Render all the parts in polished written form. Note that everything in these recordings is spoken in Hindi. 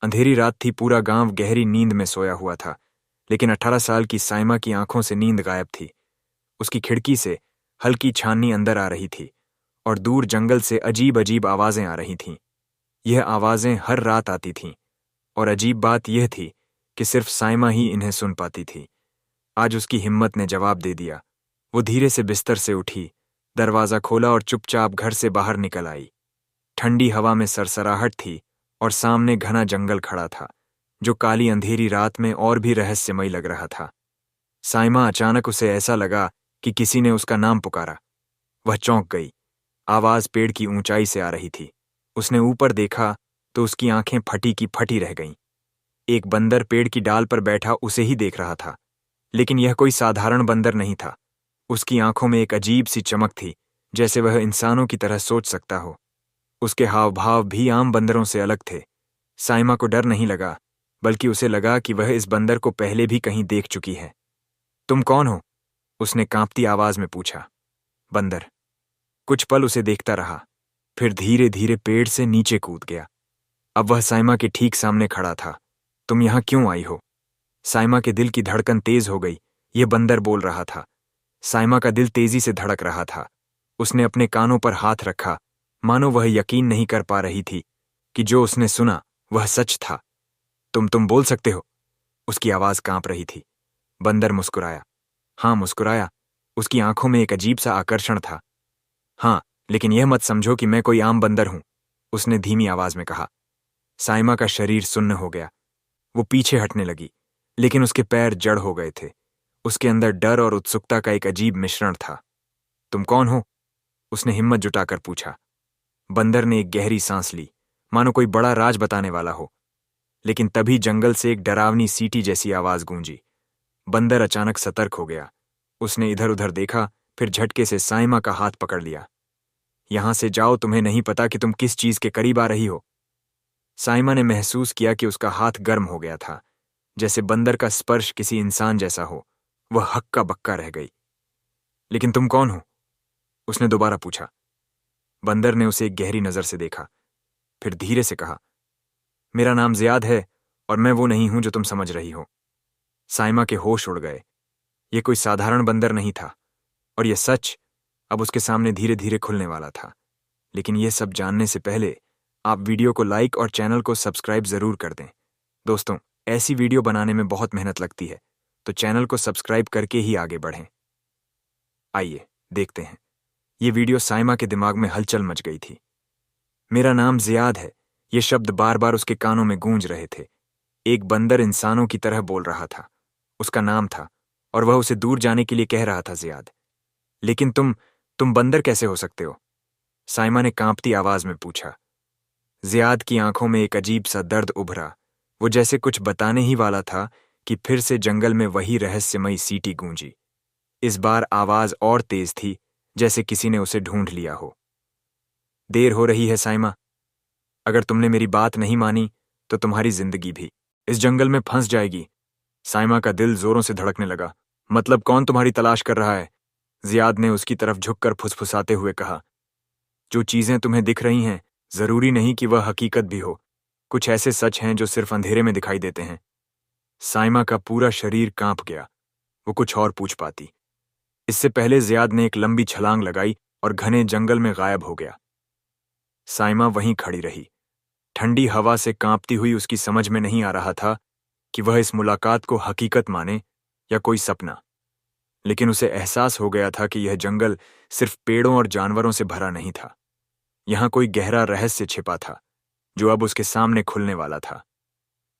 अंधेरी रात थी, पूरा गांव गहरी नींद में सोया हुआ था, लेकिन 18 साल की साइमा की आंखों से नींद गायब थी। उसकी खिड़की से हल्की छाननी अंदर आ रही थी और दूर जंगल से अजीब अजीब आवाजें आ रही थीं। यह आवाजें हर रात आती थीं और अजीब बात यह थी कि सिर्फ साइमा ही इन्हें सुन पाती थी। आज उसकी हिम्मत ने जवाब दे दिया। वो धीरे से बिस्तर से उठी, दरवाजा खोला और चुपचाप घर से बाहर निकल आई। ठंडी हवा में सरसराहट थी और सामने घना जंगल खड़ा था, जो काली अंधेरी रात में और भी रहस्यमय लग रहा था। साइमा अचानक उसे ऐसा लगा कि किसी ने उसका नाम पुकारा। वह चौंक गई। आवाज पेड़ की ऊंचाई से आ रही थी। उसने ऊपर देखा तो उसकी आंखें फटी की फटी रह गईं। एक बंदर पेड़ की डाल पर बैठा उसे ही देख रहा था, लेकिन यह कोई साधारण बंदर नहीं था। उसकी आंखों में एक अजीब सी चमक थी, जैसे वह इंसानों की तरह सोच सकता हो। उसके हाव भाव भी आम बंदरों से अलग थे। साइमा को डर नहीं लगा, बल्कि उसे लगा कि वह इस बंदर को पहले भी कहीं देख चुकी है। तुम कौन हो? उसने कांपती आवाज में पूछा। बंदर कुछ पल उसे देखता रहा, फिर धीरे धीरे पेड़ से नीचे कूद गया। अब वह साइमा के ठीक सामने खड़ा था। तुम यहां क्यों आई हो? साइमा के दिल की धड़कन तेज हो गई। यह बंदर बोल रहा था। साइमा का दिल तेजी से धड़क रहा था। उसने अपने कानों पर हाथ रखा, मानो वह यकीन नहीं कर पा रही थी कि जो उसने सुना वह सच था। तुम बोल सकते हो? उसकी आवाज कांप रही थी। बंदर मुस्कुराया। हाँ, मुस्कुराया। उसकी आंखों में एक अजीब सा आकर्षण था। हाँ, लेकिन यह मत समझो कि मैं कोई आम बंदर हूं, उसने धीमी आवाज में कहा। साइमा का शरीर सुन्न हो गया। वो पीछे हटने लगी, लेकिन उसके पैर जड़ हो गए थे। उसके अंदर डर और उत्सुकता का एक अजीब मिश्रण था। तुम कौन हो? उसने हिम्मत जुटाकर पूछा। बंदर ने एक गहरी सांस ली, मानो कोई बड़ा राज बताने वाला हो। लेकिन तभी जंगल से एक डरावनी सीटी जैसी आवाज गूंजी। बंदर अचानक सतर्क हो गया। उसने इधर उधर देखा, फिर झटके से साइमा का हाथ पकड़ लिया। यहां से जाओ, तुम्हें नहीं पता कि तुम किस चीज के करीब आ रही हो। साइमा ने महसूस किया कि उसका हाथ गर्म हो गया था, जैसे बंदर का स्पर्श किसी इंसान जैसा हो। वह हक्का बक्का रह गई। लेकिन तुम कौन हो? उसने दोबारा पूछा। बंदर ने उसे एक गहरी नजर से देखा, फिर धीरे से कहा, मेरा नाम जियाद है और मैं वो नहीं हूं जो तुम समझ रही हो। साइमा के होश उड़ गए। यह कोई साधारण बंदर नहीं था, और यह सच अब उसके सामने धीरे धीरे खुलने वाला था। लेकिन यह सब जानने से पहले आप वीडियो को लाइक और चैनल को सब्सक्राइब जरूर कर दें। दोस्तों, ऐसी वीडियो बनाने में बहुत मेहनत लगती है, तो चैनल को सब्सक्राइब करके ही आगे बढ़ें। आइए देखते हैं। ये वीडियो साइमा के दिमाग में हलचल मच गई थी। मेरा नाम जियाद है, ये शब्द बार बार उसके कानों में गूंज रहे थे। एक बंदर इंसानों की तरह बोल रहा था। उसका नाम था, और वह उसे दूर जाने के लिए कह रहा था, जियाद। लेकिन तुम बंदर कैसे हो सकते हो? साइमा ने कांपती आवाज में पूछा। जियाद की आंखों में एक अजीब सा दर्द उभरा। वो जैसे कुछ बताने ही वाला था कि फिर से जंगल में वही रहस्यमयी सीटी गूंजी। इस बार आवाज और तेज थी, जैसे किसी ने उसे ढूंढ लिया हो। देर हो रही है साइमा। अगर तुमने मेरी बात नहीं मानी तो तुम्हारी जिंदगी भी इस जंगल में फंस जाएगी। साइमा का दिल जोरों से धड़कने लगा। मतलब कौन तुम्हारी तलाश कर रहा है? जियाद ने उसकी तरफ झुककर फुसफुसाते हुए कहा। जो चीजें तुम्हें दिख रही हैं, जरूरी नहीं कि वह हकीकत भी हो। कुछ ऐसे सच हैं जो सिर्फ अंधेरे में दिखाई देते हैं। साइमा का पूरा शरीर कांप गया। वो कुछ और पूछ पाती, इससे पहले जियाद ने एक लंबी छलांग लगाई और घने जंगल में गायब हो गया। साइमा वहीं खड़ी रही। ठंडी हवा से कांपती हुई उसकी समझ में नहीं आ रहा था कि वह इस मुलाकात को हकीकत माने या कोई सपना। लेकिन उसे एहसास हो गया था कि यह जंगल सिर्फ पेड़ों और जानवरों से भरा नहीं था। यहां कोई गहरा रहस्य छिपा था, जो अब उसके सामने खुलने वाला था।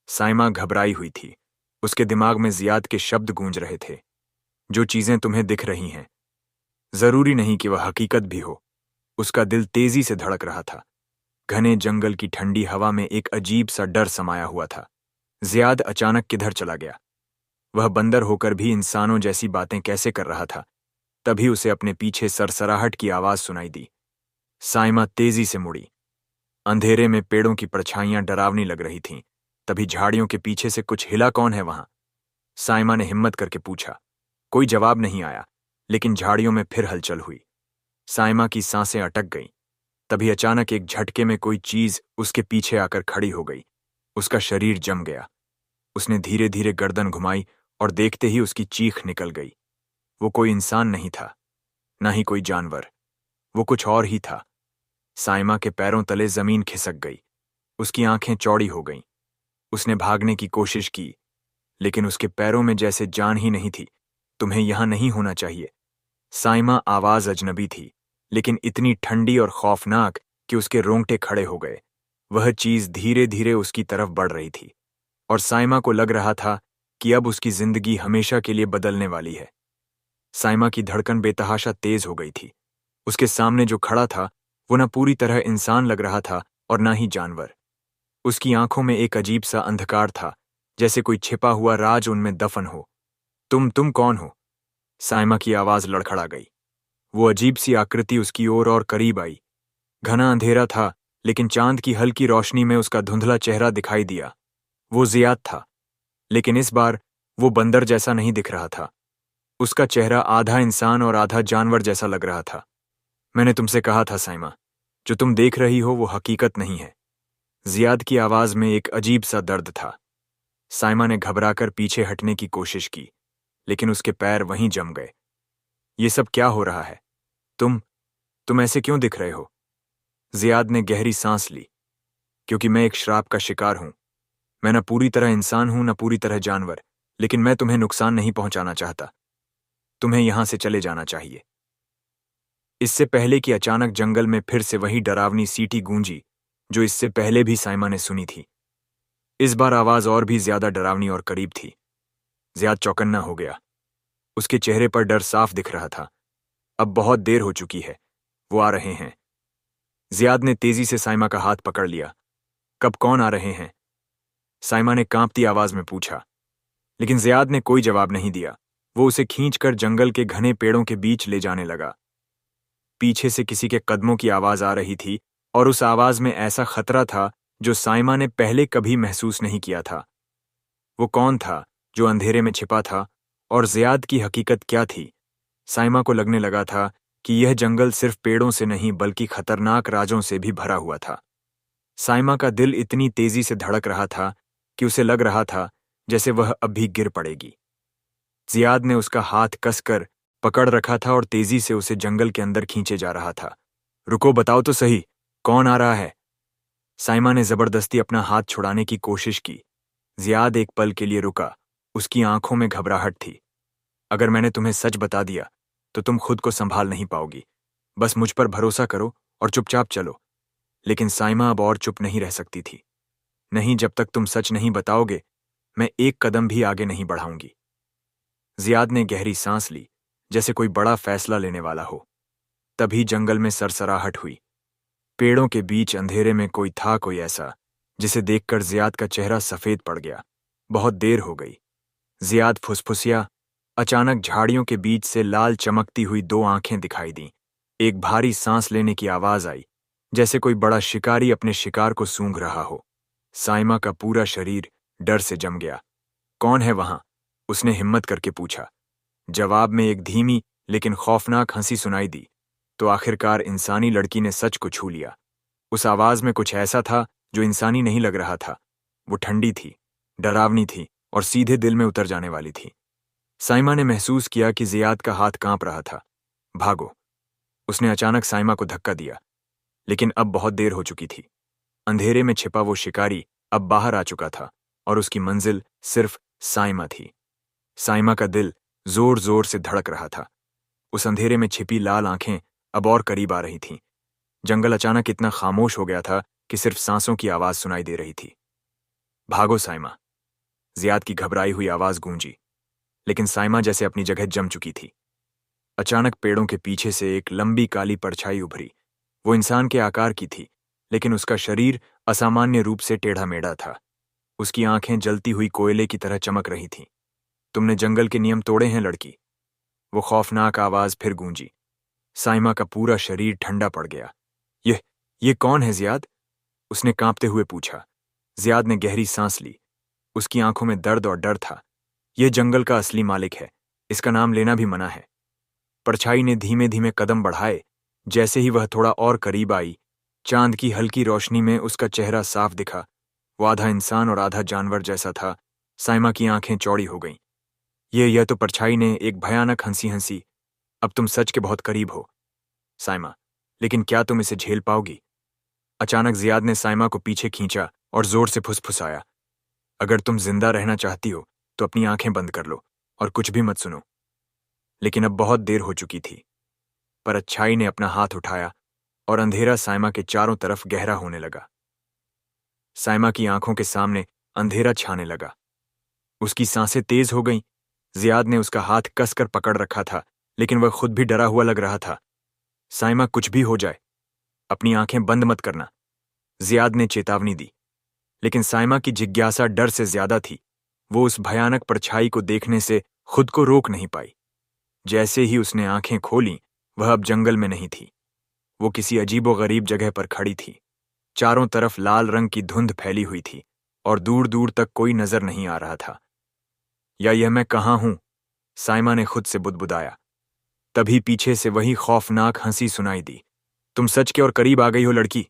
साइमा घबराई हुई थी। उसके दिमाग में जियाद के शब्द गूंज रहे थे। जो चीजें तुम्हें दिख रही हैं, जरूरी नहीं कि वह हकीकत भी हो। उसका दिल तेजी से धड़क रहा था। घने जंगल की ठंडी हवा में एक अजीब सा डर समाया हुआ था। जियाद अचानक किधर चला गया? वह बंदर होकर भी इंसानों जैसी बातें कैसे कर रहा था? तभी उसे अपने पीछे सरसराहट की आवाज सुनाई दी। साइमा तेजी से मुड़ी। अंधेरे में पेड़ों की परछाइयां डरावनी लग रही थीं। तभी झाड़ियों के पीछे से कुछ हिला। कौन है वहां? साइमा ने हिम्मत करके पूछा। कोई जवाब नहीं आया, लेकिन झाड़ियों में फिर हलचल हुई। साइमा की सांसें अटक गईं। तभी अचानक एक झटके में कोई चीज उसके पीछे आकर खड़ी हो गई। उसका शरीर जम गया। उसने धीरे धीरे गर्दन घुमाई और देखते ही उसकी चीख निकल गई। वो कोई इंसान नहीं था, ना ही कोई जानवर। वो कुछ और ही था। साइमा के पैरों तले जमीन खिसक गई। उसकी आंखें चौड़ी हो गईं। उसने भागने की कोशिश की, लेकिन उसके पैरों में जैसे जान ही नहीं थी। तुम्हें यहां नहीं होना चाहिए। साइमा आवाज अजनबी थी, लेकिन इतनी ठंडी और खौफनाक कि उसके रोंगटे खड़े हो गए। वह चीज धीरे धीरे उसकी तरफ बढ़ रही थी, और साइमा को लग रहा था कि अब उसकी जिंदगी हमेशा के लिए बदलने वाली है। साइमा की धड़कन बेतहाशा तेज हो गई थी। उसके सामने जो खड़ा था वो न पूरी तरह इंसान लग रहा था और ना ही जानवर। उसकी आंखों में एक अजीब सा अंधकार था, जैसे कोई छिपा हुआ राज उनमें दफन हो। तुम कौन हो? साइमा की आवाज लड़खड़ा गई। वो अजीब सी आकृति उसकी ओर और करीब आई। घना अंधेरा था, लेकिन चांद की हल्की रोशनी में उसका धुंधला चेहरा दिखाई दिया। वो जियाद था, लेकिन इस बार वो बंदर जैसा नहीं दिख रहा था। उसका चेहरा आधा इंसान और आधा जानवर जैसा लग रहा था। मैंने तुमसे कहा था साइमा, जो तुम देख रही हो वो हकीकत नहीं है। जियाद की आवाज में एक अजीब सा दर्द था। साइमा ने घबराकर पीछे हटने की कोशिश की, लेकिन उसके पैर वहीं जम गए। ये सब क्या हो रहा है? तुम ऐसे क्यों दिख रहे हो? जियाद ने गहरी सांस ली। क्योंकि मैं एक श्राप का शिकार हूं। मैं न पूरी तरह इंसान हूं न पूरी तरह जानवर, लेकिन मैं तुम्हें नुकसान नहीं पहुंचाना चाहता। तुम्हें यहां से चले जाना चाहिए। इससे पहले कि अचानक जंगल में फिर से वही डरावनी सीटी गूंजी जो इससे पहले भी साइमा ने सुनी थी। इस बार आवाज और भी ज्यादा डरावनी और करीब थी। जियाद चौकन्ना हो गया। उसके चेहरे पर डर साफ दिख रहा था। अब बहुत देर हो चुकी है। वो आ रहे हैं। जियाद ने तेजी से साइमा का हाथ पकड़ लिया। कब? कौन आ रहे हैं? साइमा ने कांपती आवाज में पूछा, लेकिन जियाद ने कोई जवाब नहीं दिया। वो उसे खींचकर जंगल के घने पेड़ों के बीच ले जाने लगा। पीछे से किसी के कदमों की आवाज आ रही थी, और उस आवाज में ऐसा खतरा था जो साइमा ने पहले कभी महसूस नहीं किया था। वो कौन था जो अंधेरे में छिपा था, और जियाद की हकीकत क्या थी? साइमा को लगने लगा था कि यह जंगल सिर्फ पेड़ों से नहीं बल्कि खतरनाक राजों से भी भरा हुआ था। साइमा का दिल इतनी तेजी से धड़क रहा था कि उसे लग रहा था जैसे वह अब भी गिर पड़ेगी। जियाद ने उसका हाथ कसकर पकड़ रखा था और तेजी से उसे जंगल के अंदर खींचे जा रहा था। रुको, बताओ तो सही, कौन आ रहा है? साइमा ने जबरदस्ती अपना हाथ छुड़ाने की कोशिश की। जियाद एक पल के लिए रुका। उसकी आंखों में घबराहट थी। अगर मैंने तुम्हें सच बता दिया तो तुम खुद को संभाल नहीं पाओगी। बस मुझ पर भरोसा करो और चुपचाप चलो। लेकिन साइमा अब और चुप नहीं रह सकती थी। नहीं, जब तक तुम सच नहीं बताओगे मैं एक कदम भी आगे नहीं बढ़ाऊंगी। जियाद ने गहरी सांस ली, जैसे कोई बड़ा फैसला लेने वाला हो। तभी जंगल में सरसराहट हुई। पेड़ों के बीच अंधेरे में कोई था, कोई ऐसा जिसे देखकर जियाद का चेहरा सफेद पड़ गया। बहुत देर हो गई। जियाद फुसफुसिया। अचानक झाड़ियों के बीच से लाल चमकती हुई दो आंखें दिखाई दीं। एक भारी सांस लेने की आवाज आई, जैसे कोई बड़ा शिकारी अपने शिकार को सूंघ रहा हो। साइमा का पूरा शरीर डर से जम गया। कौन है वहां? उसने हिम्मत करके पूछा। जवाब में एक धीमी लेकिन खौफनाक हंसी सुनाई दी। तो आखिरकार इंसानी लड़की ने सच को छू लिया। उस आवाज में कुछ ऐसा था जो इंसानी नहीं लग रहा था। वो ठंडी थी, डरावनी थी और सीधे दिल में उतर जाने वाली थी। साइमा ने महसूस किया कि जियाद का हाथ कांप रहा था। भागो! उसने अचानक साइमा को धक्का दिया, लेकिन अब बहुत देर हो चुकी थी। अंधेरे में छिपा वो शिकारी अब बाहर आ चुका था, और उसकी मंजिल सिर्फ साइमा थी। साइमा का दिल जोर जोर से धड़क रहा था। उस अंधेरे में छिपी लाल आंखें अब और करीब आ रही थीं। जंगल अचानक इतना खामोश हो गया था कि सिर्फ सांसों की आवाज सुनाई दे रही थी। भागो साइमा! जियाद की घबराई हुई आवाज गूंजी, लेकिन साइमा जैसे अपनी जगह जम चुकी थी। अचानक पेड़ों के पीछे से एक लंबी काली परछाई उभरी। वो इंसान के आकार की थी, लेकिन उसका शरीर असामान्य रूप से टेढ़ा मेढ़ा था। उसकी आंखें जलती हुई कोयले की तरह चमक रही थीं। तुमने जंगल के नियम तोड़े हैं लड़की। वो खौफनाक आवाज फिर गूंजी। साइमा का पूरा शरीर ठंडा पड़ गया। ये कौन है जियाद? उसने कांपते हुए पूछा। जियाद ने गहरी सांस ली। उसकी आंखों में दर्द और डर था। यह जंगल का असली मालिक है। इसका नाम लेना भी मना है। परछाई ने धीमे धीमे कदम बढ़ाए। जैसे ही वह थोड़ा और करीब आई, चांद की हल्की रोशनी में उसका चेहरा साफ दिखा। वो आधा इंसान और आधा जानवर जैसा था। साइमा की आंखें चौड़ी हो गईं। यह तो परछाई ने एक भयानक हंसी हंसी। अब तुम सच के बहुत करीब हो साइमा, लेकिन क्या तुम इसे झेल पाओगी? अचानक जियाद ने साइमा को पीछे खींचा और जोर से फुसफुसाया, अगर तुम जिंदा रहना चाहती हो तो अपनी आंखें बंद कर लो और कुछ भी मत सुनो। लेकिन अब बहुत देर हो चुकी थी। परछाई ने अपना हाथ उठाया और अंधेरा साइमा के चारों तरफ गहरा होने लगा। साइमा की आंखों के सामने अंधेरा छाने लगा। उसकी सांसें तेज हो गईं। जियाद ने उसका हाथ कसकर पकड़ रखा था, लेकिन वह खुद भी डरा हुआ लग रहा था। साइमा, कुछ भी हो जाए, अपनी आंखें बंद मत करना, जियाद ने चेतावनी दी। लेकिन साइमा की जिज्ञासा डर से ज्यादा थी। वो उस भयानक परछाई को देखने से खुद को रोक नहीं पाई। जैसे ही उसने आंखें खोलीं, वह अब जंगल में नहीं थी। वो किसी अजीबोगरीब जगह पर खड़ी थी। चारों तरफ लाल रंग की धुंध फैली हुई थी और दूर दूर तक कोई नजर नहीं आ रहा था। या यह मैं कहाँ हूं? साइमा ने खुद से बुदबुदाया। तभी पीछे से वही खौफनाक हंसी सुनाई दी। तुम सच के और करीब आ गई हो लड़की।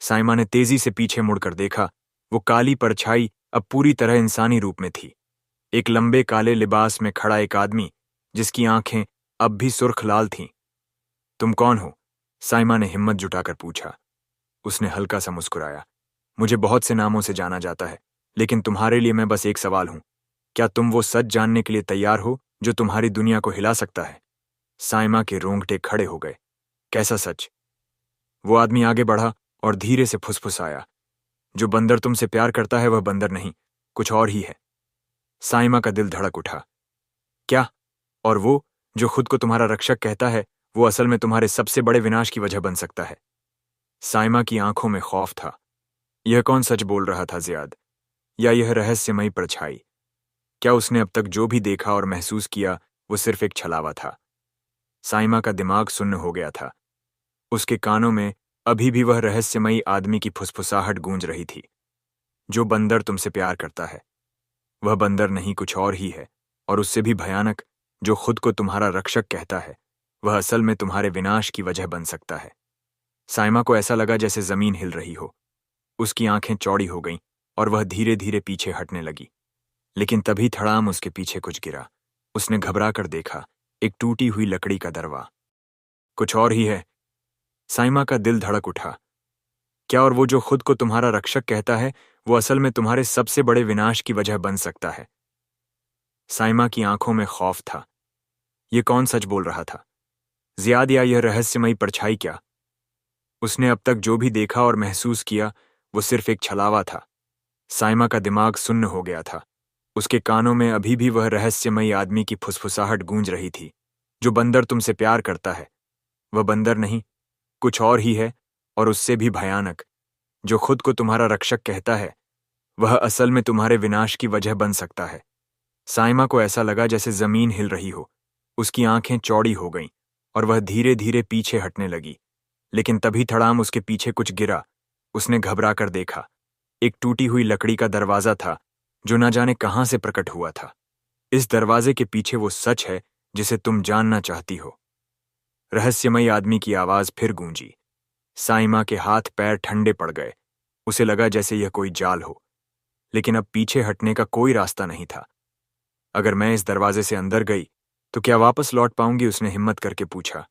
साइमा ने तेजी से पीछे मुड़कर देखा। वो काली परछाई अब पूरी तरह इंसानी रूप में थी। एक लंबे काले लिबास में खड़ा एक आदमी, जिसकी आंखें अब भी सुर्ख लाल थीं। तुम कौन हो? साइमा ने हिम्मत जुटाकर पूछा। उसने हल्का सा मुस्कुराया। मुझे बहुत से नामों से जाना जाता है, लेकिन तुम्हारे लिए मैं बस एक सवाल हूं। क्या तुम वो सच जानने के लिए तैयार हो जो तुम्हारी दुनिया को हिला सकता है? साइमा के रोंगटे खड़े हो गए। कैसा सच? वो आदमी आगे बढ़ा और धीरे से फुसफुसाया। जो बंदर तुमसे प्यार करता है वह बंदर नहीं, कुछ और ही है। साइमा का दिल धड़क उठा। क्या? और वो जो खुद को तुम्हारा रक्षक कहता है, वो असल में तुम्हारे सबसे बड़े विनाश की वजह बन सकता है। साइमा की आंखों में खौफ था। यह कौन सच बोल रहा था, जियाद या यह रहस्यमयी परछाई? क्या उसने अब तक जो भी देखा और महसूस किया वो सिर्फ एक छलावा था? साइमा का दिमाग सुन्न हो गया था। उसके कानों में अभी भी वह रहस्यमयी आदमी की फुसफुसाहट गूंज रही थी। जो बंदर तुमसे प्यार करता है वह बंदर नहीं, कुछ और ही है। और उससे भी भयानक, जो खुद को तुम्हारा रक्षक कहता है वह असल में तुम्हारे विनाश की वजह बन सकता है। साइमा को ऐसा लगा जैसे जमीन हिल रही हो। उसकी आंखें चौड़ी हो गईं और वह धीरे धीरे पीछे हटने लगी। लेकिन तभी धड़ाम उसके पीछे कुछ गिरा। उसने घबरा कर देखा। एक टूटी हुई लकड़ी का दरवा। कुछ और ही है। साइमा का दिल धड़क उठा। क्या? और वो जो खुद को तुम्हारा रक्षक कहता है वो असल में तुम्हारे सबसे बड़े विनाश की वजह बन सकता है। साइमा की आंखों में खौफ था। ये कौन सच बोल रहा था, जियाद या यह रहस्यमयी परछाई? क्या उसने अब तक जो भी देखा और महसूस किया वो सिर्फ एक छलावा था? साइमा का दिमाग सुन्न हो गया था। उसके कानों में अभी भी वह रहस्यमयी आदमी की फुसफुसाहट गूंज रही थी। जो बंदर तुमसे प्यार करता है वह बंदर नहीं, कुछ और ही है। और उससे भी भयानक, जो खुद को तुम्हारा रक्षक कहता है वह असल में तुम्हारे विनाश की वजह बन सकता है। साइमा को ऐसा लगा जैसे जमीन हिल रही हो। उसकी आंखें चौड़ी हो गईं और वह धीरे धीरे पीछे हटने लगी। लेकिन तभी धड़ाम उसके पीछे कुछ गिरा। उसने घबरा कर देखा। एक टूटी हुई लकड़ी का दरवाजा था जो न जाने कहां से प्रकट हुआ था। इस दरवाजे के पीछे वो सच है जिसे तुम जानना चाहती हो। रहस्यमयी आदमी की आवाज फिर गूंजी। साइमा के हाथ पैर ठंडे पड़ गए। उसे लगा जैसे यह कोई जाल हो, लेकिन अब पीछे हटने का कोई रास्ता नहीं था। अगर मैं इस दरवाजे से अंदर गई तो क्या वापस लौट पाऊंगी? उसने हिम्मत करके पूछा।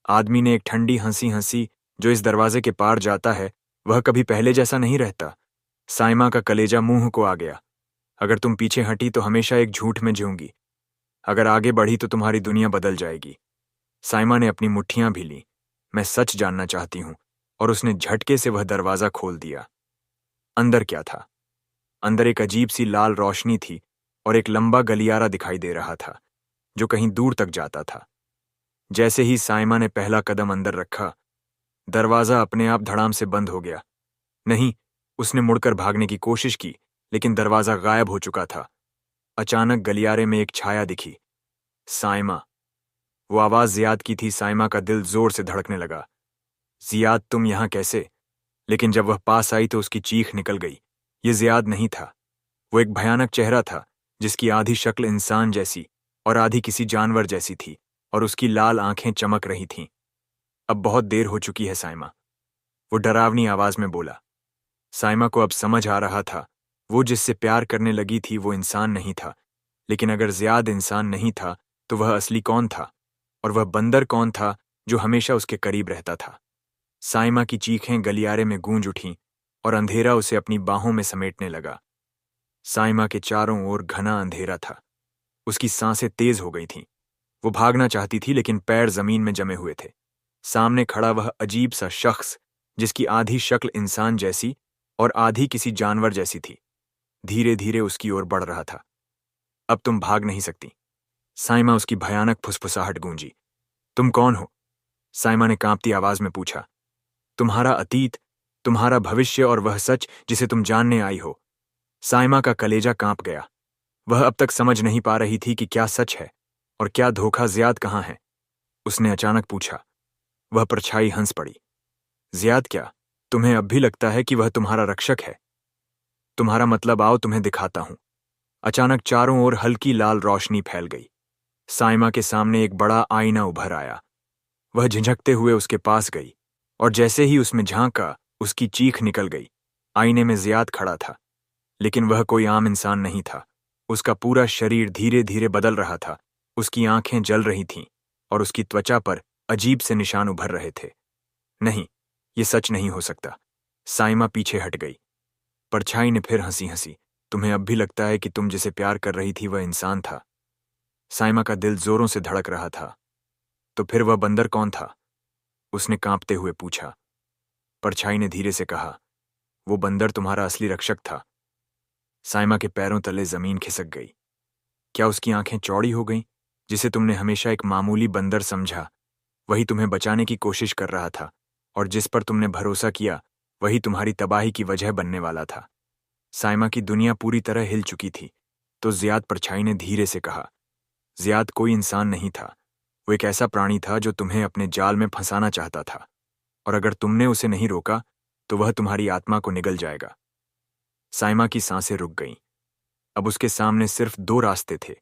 आदमी ने एक ठंडी हंसी हंसी। जो इस दरवाजे के पार जाता है वह कभी पहले जैसा नहीं रहता। साइमा का कलेजा मुंह को आ गया। अगर तुम पीछे हटी तो हमेशा एक झूठ में जीऊंगी, अगर आगे बढ़ी तो तुम्हारी दुनिया बदल जाएगी। साइमा ने अपनी मुट्ठियां भी लीं। मैं सच जानना चाहती हूं। और उसने झटके से वह दरवाजा खोल दिया। अंदर क्या था? अंदर एक अजीब सी लाल रोशनी थी और एक लंबा गलियारा दिखाई दे रहा था जो कहीं दूर तक जाता था। जैसे ही साइमा ने पहला कदम अंदर रखा, दरवाजा अपने आप धड़ाम से बंद हो गया। नहीं, उसने मुड़कर भागने की कोशिश की, लेकिन दरवाजा गायब हो चुका था। अचानक गलियारे में एक छाया दिखी। साइमा। वो आवाज जियाद की थी। साइमा का दिल जोर से धड़कने लगा। जियाद, तुम यहां कैसे? लेकिन जब वह पास आई तो उसकी चीख निकल गई। ये जियाद नहीं था। वो एक भयानक चेहरा था जिसकी आधी शक्ल इंसान जैसी और आधी किसी जानवर जैसी थी, और उसकी लाल आंखें चमक रही थीं। अब बहुत देर हो चुकी है साइमा, वो डरावनी आवाज में बोला। साइमा को अब समझ आ रहा था, वो जिससे प्यार करने लगी थी वो इंसान नहीं था। लेकिन अगर ज़ियाद इंसान नहीं था तो वह असली कौन था? और वह बंदर कौन था जो हमेशा उसके करीब रहता था? साइमा की चीखें गलियारे में गूंज उठीं और अंधेरा उसे अपनी बाहों में समेटने लगा। साइमा के चारों ओर घना अंधेरा था। उसकी सांसें तेज हो गई थीं। वो भागना चाहती थी लेकिन पैर जमीन में जमे हुए थे। सामने खड़ा वह अजीब सा शख्स, जिसकी आधी शक्ल इंसान जैसी और आधी किसी जानवर जैसी थी, धीरे धीरे उसकी ओर बढ़ रहा था। अब तुम भाग नहीं सकती। साइमा उसकी भयानक फुसफुसाहट गूंजी। तुम कौन हो? साइमा ने कांपती आवाज में पूछा। तुम्हारा अतीत, तुम्हारा भविष्य और वह सच जिसे तुम जानने आई हो। साइमा का कलेजा कांप गया। वह अब तक समझ नहीं पा रही थी कि क्या सच है और क्या धोखा। ज़ियाद कहाँ है? उसने अचानक पूछा। वह परछाई हंस पड़ी। ज़ियाद क्या? तुम्हें अब भी लगता है कि वह तुम्हारा रक्षक है? तुम्हारा मतलब आओ तुम्हें दिखाता हूं। अचानक चारों ओर हल्की लाल रोशनी फैल गई। साइमा के सामने एक बड़ा आईना उभर आया। वह झिझकते हुए उसके पास गई और जैसे ही उसमें झांका, उसकी चीख निकल गई। आईने में ज़ियाद खड़ा था, लेकिन वह कोई आम इंसान नहीं था। उसका पूरा शरीर धीरे धीरे बदल रहा था। उसकी आंखें जल रही थीं और उसकी त्वचा पर अजीब से निशान उभर रहे थे। नहीं, ये सच नहीं हो सकता। साइमा पीछे हट गई। परछाई ने फिर हंसी हंसी। तुम्हें अब भी लगता है कि तुम जिसे प्यार कर रही थी वह इंसान था? साइमा का दिल जोरों से धड़क रहा था। तो फिर वह बंदर कौन था? उसने कांपते हुए पूछा। परछाई ने धीरे से कहा, वो बंदर तुम्हारा असली रक्षक था। साइमा के पैरों तले जमीन खिसक गई। क्या उसकी आंखें चौड़ी हो गईं? जिसे तुमने हमेशा एक मामूली बंदर समझा, वही तुम्हें बचाने की कोशिश कर रहा था, और जिस पर तुमने भरोसा किया वही तुम्हारी तबाही की वजह बनने वाला था। साइमा की दुनिया पूरी तरह हिल चुकी थी। तो ज़ियाद, परछाई ने धीरे से कहा। ज़ियाद कोई इंसान नहीं था। वो एक ऐसा प्राणी था जो तुम्हें अपने जाल में फंसाना चाहता था, और अगर तुमने उसे नहीं रोका तो वह तुम्हारी आत्मा को निगल जाएगा। साइमा की सांसें रुक गईं। अब उसके सामने सिर्फ दो रास्ते थे।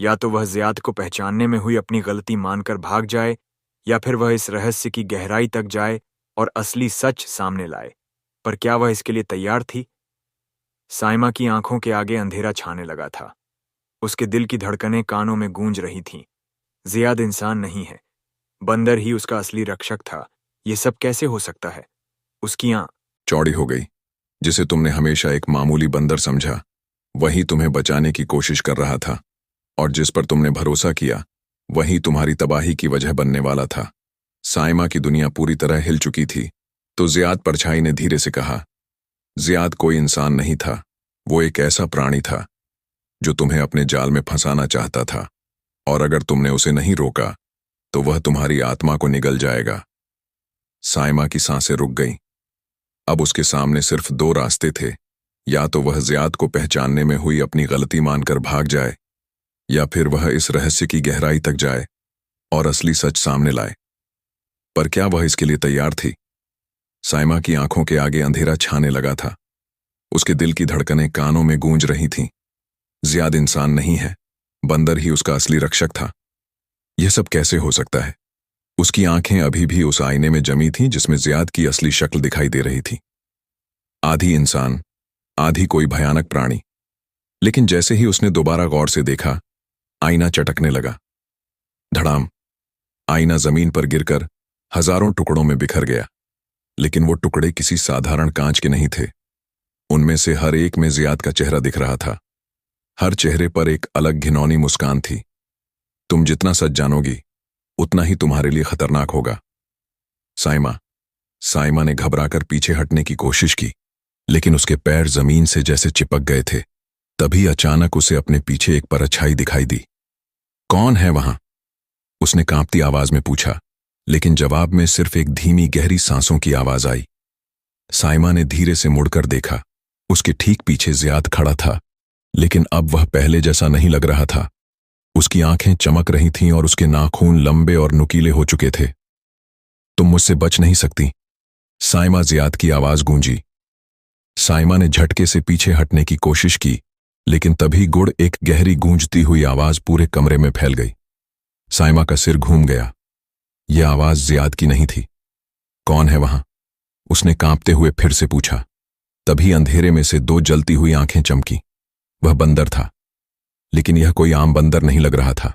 या तो वह ज़ियाद को पहचानने में हुई अपनी गलती मानकर भाग जाए, या फिर वह इस रहस्य की गहराई तक जाए और असली सच सामने लाए। पर क्या वह इसके लिए तैयार थी? साइमा की आंखों के आगे अंधेरा छाने लगा था। उसके दिल की धड़कनें कानों में गूंज रही थीं। ज़ियाद इंसान नहीं है, बंदर ही उसका असली रक्षक था। ये सब कैसे हो सकता है? उसकी आंख चौड़ी हो गई। जिसे तुमने हमेशा एक मामूली बंदर समझा, वही तुम्हें बचाने की कोशिश कर रहा था, और जिस पर तुमने भरोसा किया वही तुम्हारी तबाही की वजह बनने वाला था। साइमा की दुनिया पूरी तरह हिल चुकी थी। तो ज़ियाद, परछाई ने धीरे से कहा। ज़ियाद कोई इंसान नहीं था। वो एक ऐसा प्राणी था जो तुम्हें अपने जाल में फंसाना चाहता था, और अगर तुमने उसे नहीं रोका तो वह तुम्हारी आत्मा को निगल जाएगा। साइमा की सांसें रुक गईं। अब उसके सामने सिर्फ दो रास्ते थे। या तो वह ज़ियाद को पहचानने में हुई अपनी गलती मानकर भाग जाए, या फिर वह इस रहस्य की गहराई तक जाए और असली सच सामने लाए। पर क्या वह इसके लिए तैयार थी? साइमा की आंखों के आगे अंधेरा छाने लगा था। उसके दिल की धड़कनें कानों में गूंज रही थीं। ज़ियाद इंसान नहीं है, बंदर ही उसका असली रक्षक था। यह सब कैसे हो सकता है? उसकी आंखें अभी भी उस आईने में जमी थीं जिसमें ज़ियाद की असली शक्ल दिखाई दे रही थी। आधी इंसान, आधी कोई भयानक प्राणी। लेकिन जैसे ही उसने दोबारा गौर से देखा, आईना चटकने लगा। धड़ाम! आईना जमीन पर गिरकर हजारों टुकड़ों में बिखर गया। लेकिन वो टुकड़े किसी साधारण कांच के नहीं थे। उनमें से हर एक में ज़ियाद का चेहरा दिख रहा था। हर चेहरे पर एक अलग घिनौनी मुस्कान थी। तुम जितना सच जानोगी उतना ही तुम्हारे लिए खतरनाक होगा। साइमा ने घबराकर पीछे हटने की कोशिश की, लेकिन उसके पैर जमीन से जैसे चिपक गए थे। तभी अचानक उसे अपने पीछे एक परछाई दिखाई दी। कौन है वहां? उसने कांपती आवाज में पूछा, लेकिन जवाब में सिर्फ एक धीमी गहरी सांसों की आवाज आई। साइमा ने धीरे से मुड़कर देखा। उसके ठीक पीछे ज़ियाद खड़ा था, लेकिन अब वह पहले जैसा नहीं लग रहा था। उसकी आंखें चमक रही थीं और उसके नाखून लंबे और नुकीले हो चुके थे। तुम मुझसे बच नहीं सकती, साइमा, ज़ियाद की आवाज गूंजी। साइमा ने झटके से पीछे हटने की कोशिश की, लेकिन तभी गुड़ एक गहरी गूंजती हुई आवाज पूरे कमरे में फैल गई। साइमा का सिर घूम गया। यह आवाज ज़ियाद की नहीं थी। कौन है वहां? उसने कांपते हुए फिर से पूछा। तभी अंधेरे में से दो जलती हुई आंखें चमकी। वह बंदर था, लेकिन यह कोई आम बंदर नहीं लग रहा था।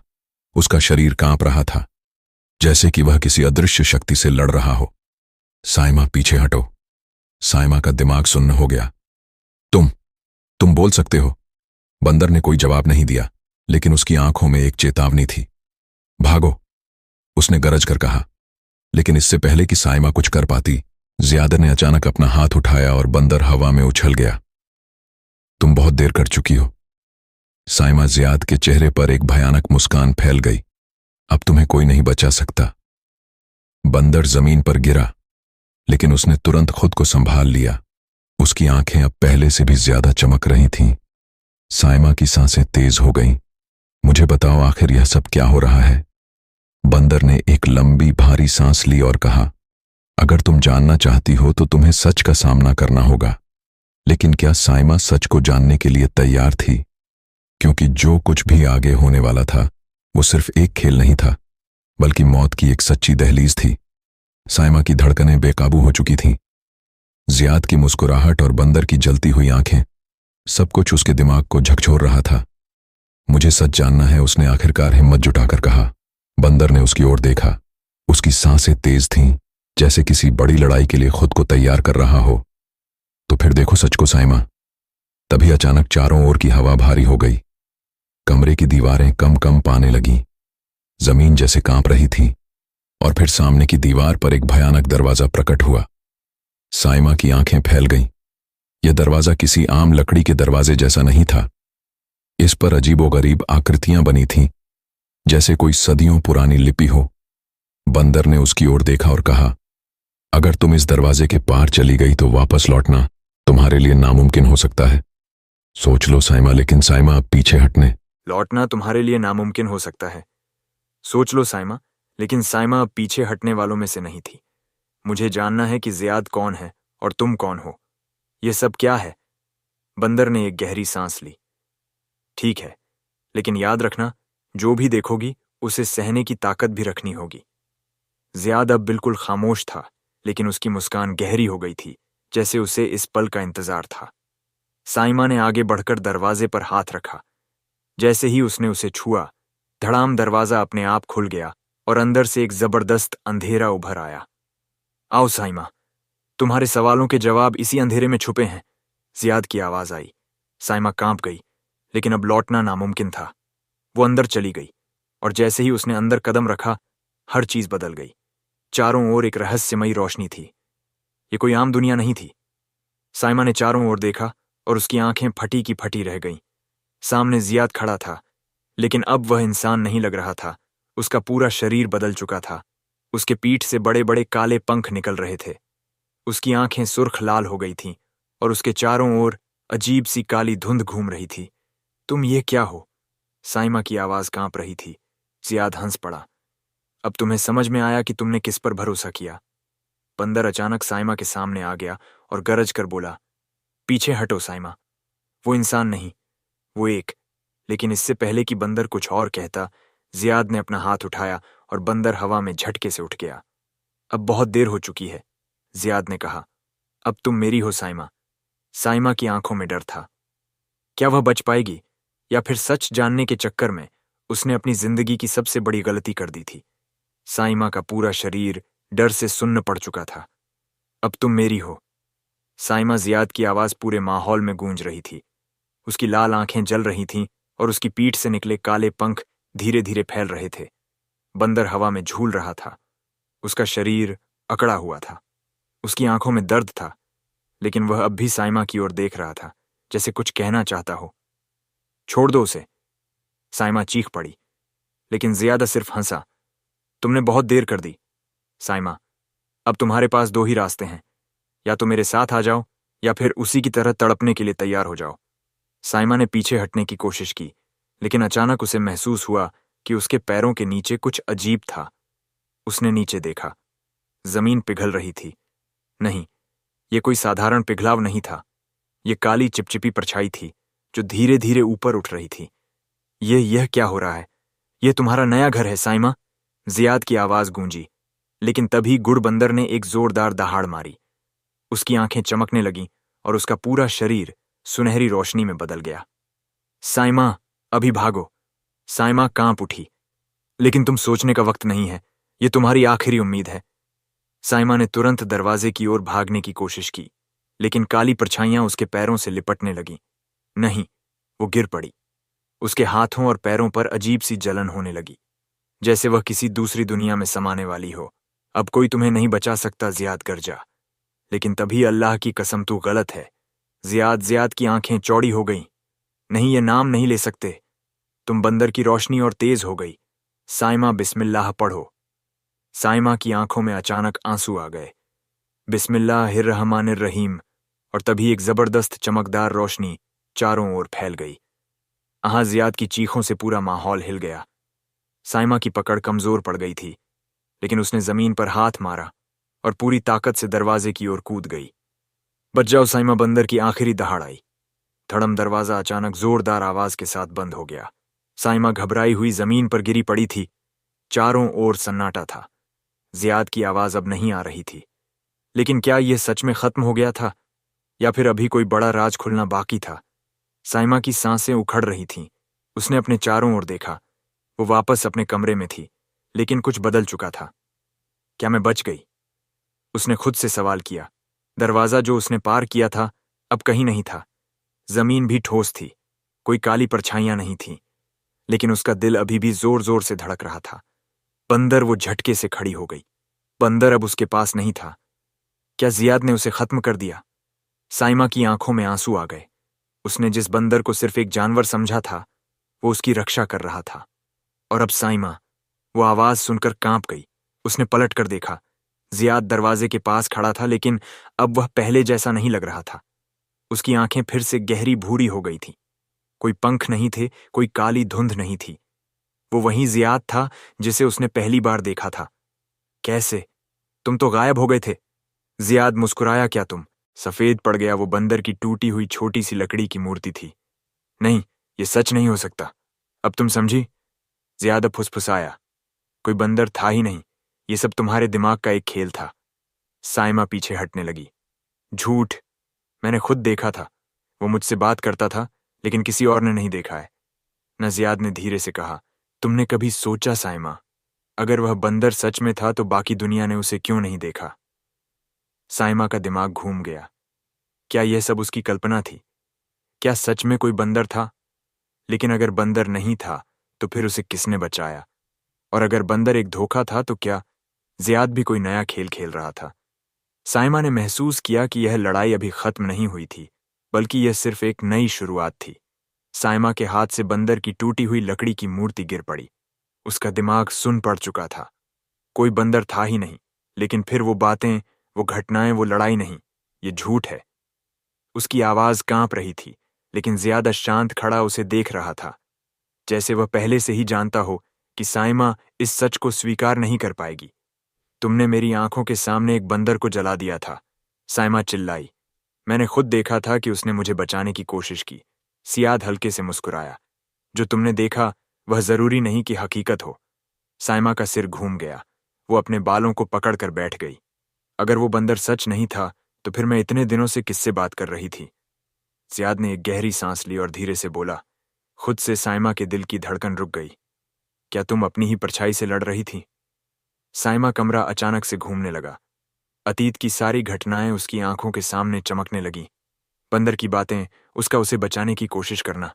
उसका शरीर कांप रहा था, जैसे कि वह किसी अदृश्य शक्ति से लड़ रहा हो। साइमा, पीछे हटो। साइमा का दिमाग सुन्न हो गया। तुम बोल सकते हो। बंदर ने कोई जवाब नहीं दिया, लेकिन उसकी आंखों में एक चेतावनी थी। भागो, उसने गरज कर कहा। लेकिन इससे पहले कि साइमा कुछ कर पाती, ज़ियाद ने अचानक अपना हाथ उठाया और बंदर हवा में उछल गया। तुम बहुत देर कर चुकी हो। साइमा, ज़ियाद के चेहरे पर एक भयानक मुस्कान फैल गई। अब तुम्हें कोई नहीं बचा सकता। बंदर जमीन पर गिरा, लेकिन उसने तुरंत खुद को संभाल लिया। उसकी आंखें अब पहले से भी ज्यादा चमक रही थीं। साइमा की सांसें तेज हो गईं। मुझे बताओ, आखिर यह सब क्या हो रहा है? बंदर ने एक लंबी भारी सांस ली और कहा, अगर तुम जानना चाहती हो तो तुम्हें सच का सामना करना होगा। लेकिन क्या साइमा सच को जानने के लिए तैयार थी? क्योंकि जो कुछ भी आगे होने वाला था, वो सिर्फ एक खेल नहीं था, बल्कि मौत की एक सच्ची दहलीज थी। साइमा की धड़कनें बेकाबू हो चुकी थीं। ज़ियाद की मुस्कुराहट और बंदर की जलती हुई आंखें, सब कुछ उसके दिमाग को झकझोर रहा था। मुझे सच जानना है, उसने आखिरकार हिम्मत जुटाकर कहा। बंदर ने उसकी ओर देखा। उसकी सांसें तेज थीं, जैसे किसी बड़ी लड़ाई के लिए खुद को तैयार कर रहा हो। तो फिर देखो सच को साइमा। तभी अचानक चारों ओर की हवा भारी हो गई। कमरे की दीवारें कंप आने लगीं। जमीन जैसे कांप रही थी, और फिर सामने की दीवार पर एक भयानक दरवाजा प्रकट हुआ। साइमा की आंखें फैल गईं। यह दरवाजा किसी आम लकड़ी के दरवाजे जैसा नहीं था। इस पर अजीबोगरीब आकृतियां बनी थीं, जैसे कोई सदियों पुरानी लिपि हो। बंदर ने उसकी ओर देखा और कहा, अगर तुम इस दरवाजे के पार चली गई तो वापस लौटना तुम्हारे लिए नामुमकिन हो सकता है। सोच लो साइमा। लेकिन साइमा, अब पीछे हटने। लौटना तुम्हारे लिए नामुमकिन हो सकता है। सोच लो साइमा। लेकिन साइमा अब पीछे हटने वालों में से नहीं थी। मुझे जानना है कि ज़ियाद कौन है और तुम कौन हो। यह सब क्या है? बंदर ने एक गहरी सांस ली। ठीक है, लेकिन याद रखना, जो भी देखोगी उसे सहने की ताकत भी रखनी होगी। ज़ियाद अब बिल्कुल खामोश था, लेकिन उसकी मुस्कान गहरी हो गई थी, जैसे उसे इस पल का इंतजार था। साइमा ने आगे बढ़कर दरवाजे पर हाथ रखा। जैसे ही उसने उसे छुआ, धड़ाम दरवाजा अपने आप खुल गया और अंदर से एक जबरदस्त अंधेरा उभर आया। आओ साइमा, तुम्हारे सवालों के जवाब इसी अंधेरे में छुपे हैं। ज़ियाद की आवाज आई। साइमा कांप गई, लेकिन अब लौटना नामुमकिन था। वो अंदर चली गई, और जैसे ही उसने अंदर कदम रखा, हर चीज बदल गई। चारों ओर एक रहस्यमयी रोशनी थी। ये कोई आम दुनिया नहीं थी। साइमा ने चारों ओर देखा और उसकी आंखें फटी की फटी रह गईं। सामने ज़ियाद खड़ा था, लेकिन अब वह इंसान नहीं लग रहा था। उसका पूरा शरीर बदल चुका था। उसके पीठ से बड़े बड़े काले पंख निकल रहे थे। उसकी आंखें सुर्ख लाल हो गई थीं, और उसके चारों ओर अजीब सी काली धुंध घूम रही थी। तुम ये क्या हो? साइमा की आवाज कांप रही थी। ज़ियाद हंस पड़ा। अब तुम्हें समझ में आया कि तुमने किस पर भरोसा किया। बंदर अचानक साइमा के सामने आ गया और गरज कर बोला, पीछे हटो साइमा। वो इंसान नहीं, वो एक। लेकिन इससे पहले कि बंदर कुछ और कहता, ज़ियाद ने अपना हाथ उठाया और बंदर हवा में झटके से उठ गया। अब बहुत देर हो चुकी है, ज़ियाद ने कहा। अब तुम मेरी हो साइमा। साइमा की आंखों में डर था। क्या वह बच पाएगी, या फिर सच जानने के चक्कर में उसने अपनी जिंदगी की सबसे बड़ी गलती कर दी थी? साइमा का पूरा शरीर डर से सुन्न पड़ चुका था। अब तुम मेरी हो। साइमा, ज़ियाद की आवाज पूरे माहौल में गूंज रही थी। उसकी लाल आंखें जल रही थीं और उसकी पीठ से निकले काले पंख धीरे धीरे फैल रहे थे। बंदर हवा में झूल रहा था। उसका शरीर अकड़ा हुआ था। उसकी आंखों में दर्द था, लेकिन वह अब भी साइमा की ओर देख रहा था, जैसे कुछ कहना चाहता हो। छोड़ दो उसे, साइमा चीख पड़ी, लेकिन ज़ियादा सिर्फ हंसा। तुमने बहुत देर कर दी साइमा। अब तुम्हारे पास दो ही रास्ते हैं, या तो मेरे साथ आ जाओ, या फिर उसी की तरह तड़पने के लिए तैयार हो जाओ। साइमा ने पीछे हटने की कोशिश की, लेकिन अचानक उसे महसूस हुआ कि उसके पैरों के नीचे कुछ अजीब था। उसने नीचे देखा। जमीन पिघल रही थी। नहीं, यह कोई साधारण पिघलाव नहीं था। यह काली चिपचिपी परछाई थी, जो धीरे धीरे ऊपर उठ रही थी। यह क्या हो रहा है? यह तुम्हारा नया घर है साइमा? ज़ियाद की आवाज गूंजी, लेकिन तभी गुड़ बंदर ने एक जोरदार दहाड़ मारी। उसकी आंखें चमकने लगीं और उसका पूरा शरीर सुनहरी रोशनी में बदल गया। साइमा, अभी भागो। साइमा कांप उठी। लेकिन तुम सोचने का वक्त नहीं है, ये तुम्हारी आखिरी उम्मीद है। साइमा ने तुरंत दरवाजे की ओर भागने की कोशिश की, लेकिन काली परछाइयां उसके पैरों से लिपटने लगीं। नहीं, वो गिर पड़ी। उसके हाथों और पैरों पर अजीब सी जलन होने लगी, जैसे वह किसी दूसरी दुनिया में समाने वाली हो। अब कोई तुम्हें नहीं बचा सकता, जियाद गरजा। लेकिन तभी अल्लाह की कसम, तू गलत है। जियाद की आंखें चौड़ी हो गईं। नहीं, ये नाम नहीं ले सकते। तुम बंदर की रोशनी और तेज हो गई। साइमा, बिस्मिल्लाह पढ़ो। साइमा की आंखों में अचानक आंसू आ गए। बिस्मिल्लाहिर्रहमानिर्रहीम। और तभी एक जबरदस्त चमकदार रोशनी चारों ओर फैल गई। जियाद की चीखों से पूरा माहौल हिल गया। साइमा की पकड़ कमजोर पड़ गई थी, लेकिन उसने जमीन पर हाथ मारा और पूरी ताकत से दरवाजे की ओर कूद गई। बच जाओ साइमा, बंदर की आखिरी दहाड़ आई। धड़म, दरवाजा अचानक जोरदार आवाज के साथ बंद हो गया। साइमा घबराई हुई जमीन पर गिरी पड़ी थी। चारों ओर सन्नाटा था। जियाद की आवाज अब नहीं आ रही थी। लेकिन क्या यह सच में खत्म हो गया था, या फिर अभी कोई बड़ा राज खुलना बाकी था? साइमा की सांसें उखड़ रही थीं। उसने अपने चारों ओर देखा। वो वापस अपने कमरे में थी, लेकिन कुछ बदल चुका था। क्या मैं बच गई? उसने खुद से सवाल किया। दरवाजा जो उसने पार किया था अब कहीं नहीं था। जमीन भी ठोस थी, कोई काली परछाइयां नहीं थीं, लेकिन उसका दिल अभी भी जोर जोर से धड़क रहा था। बंदर, वो झटके से खड़ी हो गई। बंदर अब उसके पास नहीं था। क्या जियाद ने उसे खत्म कर दिया? साइमा की आंखों में आंसू आ गए। उसने जिस बंदर को सिर्फ एक जानवर समझा था, वो उसकी रक्षा कर रहा था। और अब साइमा, वो आवाज सुनकर कांप गई। उसने पलट कर देखा। जियाद दरवाजे के पास खड़ा था, लेकिन अब वह पहले जैसा नहीं लग रहा था। उसकी आंखें फिर से गहरी भूरी हो गई थीं। कोई पंख नहीं थे, कोई काली धुंध नहीं थी। वो वही जियाद था जिसे उसने पहली बार देखा था। कैसे? तुम तो गायब हो गए थे। जियाद मुस्कुराया। क्या तुम? सफेद पड़ गया। वो बंदर की टूटी हुई छोटी सी लकड़ी की मूर्ति थी। नहीं, ये सच नहीं हो सकता। अब तुम समझी? जियाद फुसफुसाया। कोई बंदर था ही नहीं, ये सब तुम्हारे दिमाग का एक खेल था। साइमा पीछे हटने लगी। झूठ, मैंने खुद देखा था। वो मुझसे बात करता था, लेकिन किसी और ने नहीं देखा है। न जियाद ने धीरे से कहा। तुमने कभी सोचा साइमा, अगर वह बंदर सच में था तो बाकी दुनिया ने उसे क्यों नहीं देखा? साइमा का दिमाग घूम गया। क्या यह सब उसकी कल्पना थी? क्या सच में कोई बंदर था? लेकिन अगर बंदर नहीं था तो फिर उसे किसने बचाया? और अगर बंदर एक धोखा था तो क्या जियाद भी कोई नया खेल खेल रहा था? साइमा ने महसूस किया कि यह लड़ाई अभी खत्म नहीं हुई थी, बल्कि यह सिर्फ एक नई शुरुआत थी। साइमा के हाथ से बंदर की टूटी हुई लकड़ी की मूर्ति गिर पड़ी। उसका दिमाग सुन पड़ चुका था। कोई बंदर था ही नहीं, लेकिन फिर वो बातें, वो घटनाएं, वो लड़ाई नहीं, ये झूठ है। उसकी आवाज कांप रही थी, लेकिन ज्यादा शांत खड़ा उसे देख रहा था, जैसे वह पहले से ही जानता हो कि साइमा इस सच को स्वीकार नहीं कर पाएगी। तुमने मेरी आंखों के सामने एक बंदर को जला दिया था, साइमा चिल्लाई। मैंने खुद देखा था कि उसने मुझे बचाने की कोशिश की। सियाद हल्के से मुस्कुराया। जो तुमने देखा वह जरूरी नहीं कि हकीकत हो। साइमा का सिर घूम गया। वो अपने बालों को पकड़ कर बैठ गई। अगर वो बंदर सच नहीं था तो फिर मैं इतने दिनों से किससे बात कर रही थी? सियाद ने एक गहरी सांस ली और धीरे से बोला। खुद से साइमा के दिल की धड़कन रुक गई। क्या तुम अपनी ही परछाई से लड़ रही थी? साइमा कमरा अचानक से घूमने लगा। अतीत की सारी घटनाएं उसकी आंखों के सामने चमकने लगी। बंदर की बातें, उसका उसे बचाने की कोशिश करना,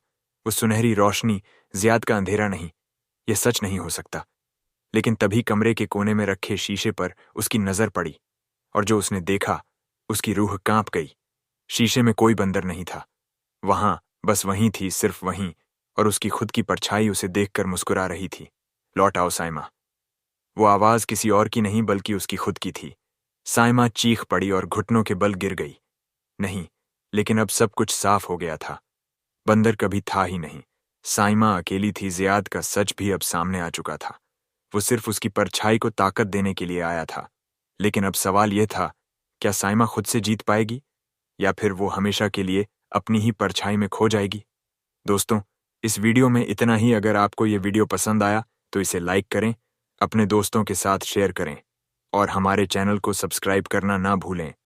वो सुनहरी रोशनी, जियाद का अंधेरा नहीं, यह सच नहीं हो सकता। लेकिन तभी कमरे के कोने में रखे शीशे पर उसकी नजर पड़ी, और जो उसने देखा, उसकी रूह कांप गई। शीशे में कोई बंदर नहीं था। वहां बस वहीं थी, सिर्फ वहीं, और उसकी खुद की परछाई उसे देखकर मुस्कुरा रही थी। लौट आओ साइमा। वो आवाज किसी और की नहीं बल्कि उसकी खुद की थी। साइमा चीख पड़ी और घुटनों के बल गिर गई। नहीं, लेकिन अब सब कुछ साफ हो गया था। बंदर कभी था ही नहीं। साइमा अकेली थी। जियाद का सच भी अब सामने आ चुका था। वो सिर्फ उसकी परछाई को ताकत देने के लिए आया था। लेकिन अब सवाल यह था, क्या साइमा खुद से जीत पाएगी, या फिर वो हमेशा के लिए अपनी ही परछाई में खो जाएगी? दोस्तों, इस वीडियो में इतना ही। अगर आपको ये वीडियो पसंद आया तो इसे लाइक करें, अपने दोस्तों के साथ शेयर करें, और हमारे चैनल को सब्सक्राइब करना ना भूलें।